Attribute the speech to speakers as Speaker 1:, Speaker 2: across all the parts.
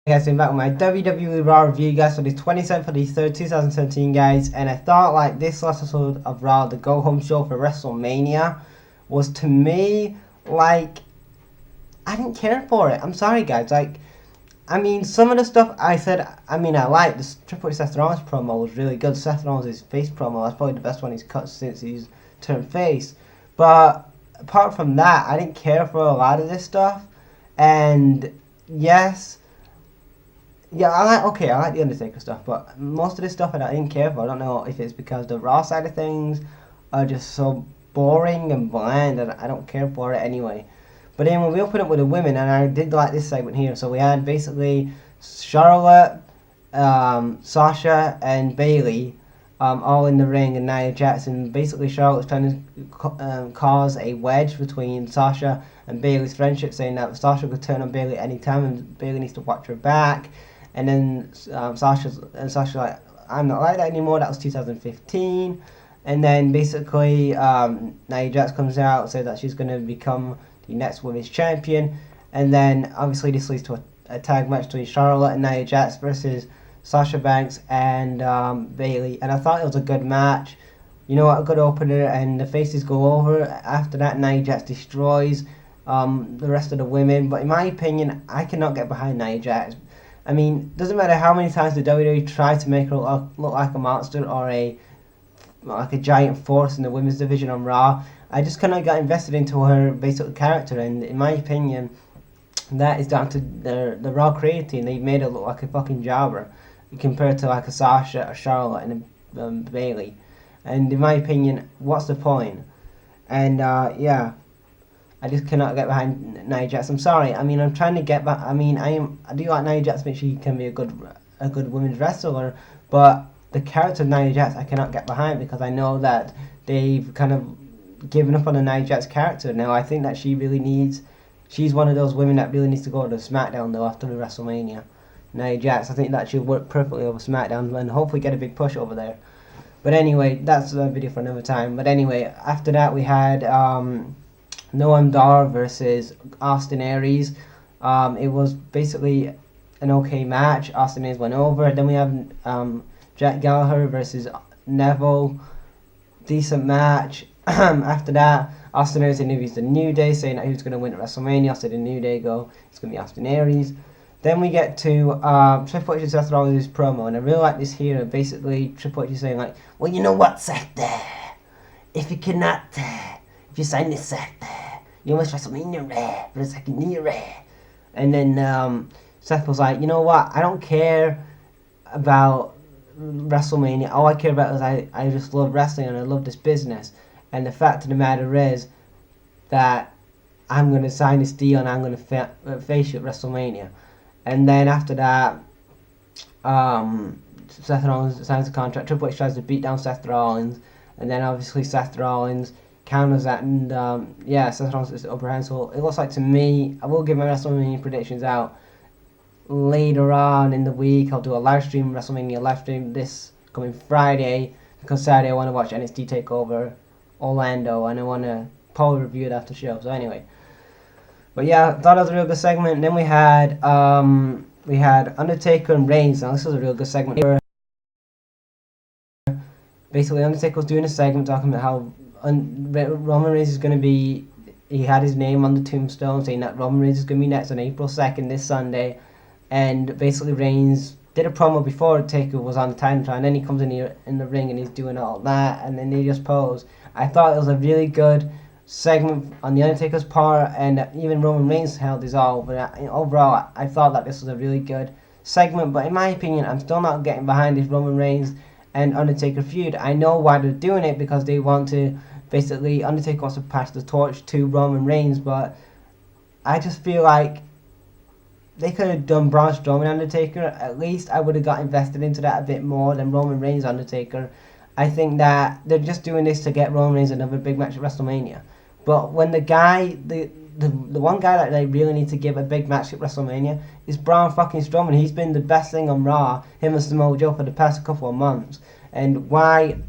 Speaker 1: Guys, I'm back with my WWE Raw review, guys, for the 27th of the 3rd, 2017, guys, and I thought, like, this last episode of Raw, the go-home show for Wrestlemania, was, to me, like, I didn't care for it. I'm sorry, guys, like, I mean, some of the stuff I said, I liked. This Triple H Seth Rollins promo was really good. Seth Rollins' face promo, that's probably the best one he's cut since he's turned face, but apart from that, I didn't care for a lot of this stuff, and, yes, yeah, I like the Undertaker stuff, but most of this stuff I didn't care for. I don't know if it's because the Raw side of things are just so boring and bland, and I don't care for it anyway. But anyway, we open up with the women, and I did like this segment here. So we had basically Charlotte, Sasha, and Bayley all in the ring, and Nia Jackson. Basically, Charlotte's trying to cause a wedge between Sasha and Bayley's friendship, saying that Sasha could turn on Bayley at any time, and Bayley needs to watch her back. And then Sasha's like, I'm not like that anymore. That was 2015. And then basically Nia Jax comes out, says that she's going to become the next women's champion. And then obviously this leads to a tag match between Charlotte and Nia Jax versus Sasha Banks and Bayley. And I thought it was a good match. You know what, a good opener, and the faces go over. After that, Nia Jax destroys the rest of the women. But in my opinion, I cannot get behind Nia Jax. I mean, doesn't matter how many times the WWE try to make her look like a monster or a giant force in the women's division on Raw, I just cannot get invested into her basic character. And in my opinion, that is down to the Raw creative team. They made her look like a fucking jobber compared to like a Sasha, a Charlotte, and a Bayley. And in my opinion, what's the point? And yeah. I just cannot get behind Nia Jax. I'm sorry. I mean, I'm trying to get back. I mean, I do like Nia Jax. Think she can be a good women's wrestler. But the character of Nia Jax, I cannot get behind because I know that they've kind of given up on the Nia Jax character. Now, I think that she really needs. She's one of those women that really needs to go to SmackDown though after the WrestleMania. Nia Jax, I think that she'll work perfectly over SmackDown and hopefully get a big push over there. But anyway, that's a video for another time. But anyway, after that we had Noam Dar versus Austin Aries. It was basically an okay match. Austin Aries went over. Then we have Jack Gallagher versus Neville. Decent match. After that, Austin Aries interviews the New Day, saying that he was going to win at WrestleMania. So the New Day go, it's going to be Austin Aries. Then we get to Triple H and Seth Rollins' promo, and I really like this here. Basically, Triple H is saying like, well, you know what, Seth? If you cannot... if you sign this Seth, you must WrestleMania for the second year. And then Seth was like, you know what? I don't care about WrestleMania. All I care about is I just love wrestling and I love this business. And the fact of the matter is that I'm going to sign this deal and I'm going to face you at WrestleMania. And then after that, Seth Rollins signs a contract. Triple H tries to beat down Seth Rollins. And then obviously Seth Rollins counters that, and yeah, Seth Rollins is the upper hand. So it looks like to me, I will give my WrestleMania predictions out later on in the week. I'll do a live stream, WrestleMania live stream this coming Friday, because Saturday I want to watch NXT TakeOver Orlando, and I want to probably review it after the show. So anyway, but yeah, I thought it was a real good segment. And then we had Undertaker and Reigns. Now this was a real good segment. Basically, Undertaker was doing a segment talking about how Roman Reigns is going to be, he had his name on the tombstone saying that Roman Reigns is going to be next on April 2nd, this Sunday. And basically Reigns did a promo before Taker was on the time trial, and then he comes in here in the ring and he's doing all that, and then they just pose. I thought it was a really good segment on the Undertaker's part, and even Roman Reigns held his all. But overall, I thought that this was a really good segment. But in my opinion, I'm still not getting behind this Roman Reigns and Undertaker feud. I know why they're doing it, because they want to basically, Undertaker wants to pass the torch to Roman Reigns, but I just feel like they could have done Braun Strowman Undertaker. At least I would have got invested into that a bit more than Roman Reigns Undertaker. I think that they're just doing this to get Roman Reigns another big match at WrestleMania. But when the one guy that they really need to give a big match at WrestleMania is Braun fucking Strowman. He's been the best thing on Raw, him and Samoa Joe, for the past couple of months. And why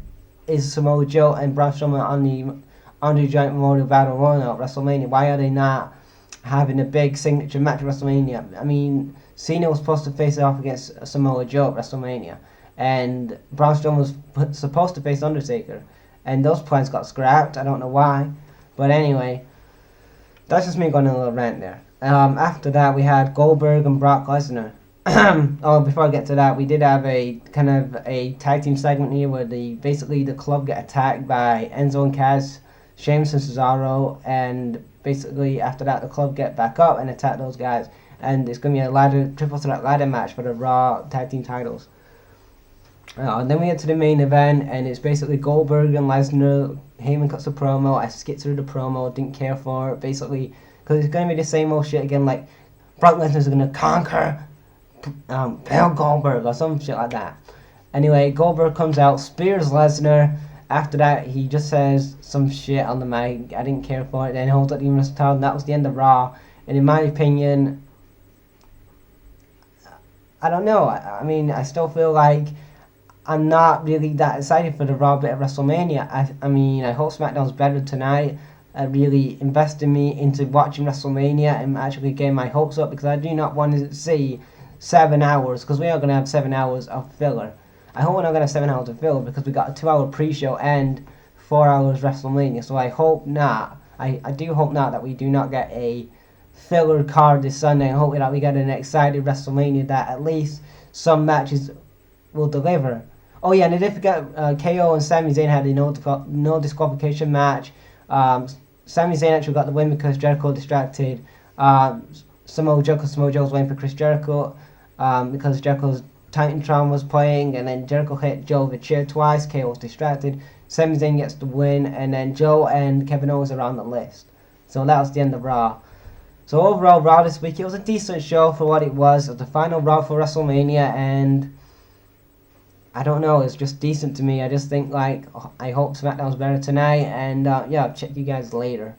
Speaker 1: is Samoa Joe and Braun Strowman on the Andre Giant Memorial Battle Royal at WrestleMania? Why are they not having a big signature match at WrestleMania? I mean, Cena was supposed to face it off against Samoa Joe at WrestleMania, and Braun Strowman was supposed to face Undertaker, and those plans got scrapped. I don't know why, but anyway, that's just me going on a little rant there. After that, we had Goldberg and Brock Lesnar. Oh, before I get to that, we did have a kind of a tag team segment here where basically the club get attacked by Enzo and Cass, Sheamus and Cesaro, and basically after that the club get back up and attack those guys, and it's going to be a triple threat ladder match for the Raw tag team titles. And then we get to the main event, and it's basically Goldberg and Lesnar. Heyman cuts a promo. I skipped through the promo, didn't care for it, basically, because it's going to be the same old shit again, like Brock Lesnar's going to conquer Bill Goldberg or some shit like that. Anyway, Goldberg comes out, spears Lesnar. After that, he just says some shit on the mic. I didn't care for it. Then holds up the Universal title, and that was the end of Raw. And in my opinion, I don't know. I mean, I still feel like I'm not really that excited for the Raw bit of WrestleMania. I mean, I hope SmackDown's better tonight. Really invested me into watching WrestleMania and actually getting my hopes up, because I do not want to see 7 hours, because we are going to have 7 hours of filler. I hope we're not going to have 7 hours of filler, because we got a 2-hour pre-show and 4 hours WrestleMania. So I hope not. I do hope not that we do not get a filler card this Sunday. I hope that we get an excited WrestleMania that at least some matches will deliver. Oh yeah, and I did forget KO and Sami Zayn had a no disqualification match. Sami Zayn actually got the win because Jericho distracted Samoa Joe, because Samoa Joe was waiting for Chris Jericho because Jericho's Titantron was playing, and then Jericho hit Joe with a chair twice. KO was distracted. Sami Zayn gets the win, and then Joe and Kevin Owens are on the list. So that was the end of Raw. So overall, Raw this week, it was a decent show for what it was. It was the final Raw for WrestleMania, and I don't know, it's just decent to me. I just think, like, I hope SmackDown's better tonight, and yeah, I'll check you guys later.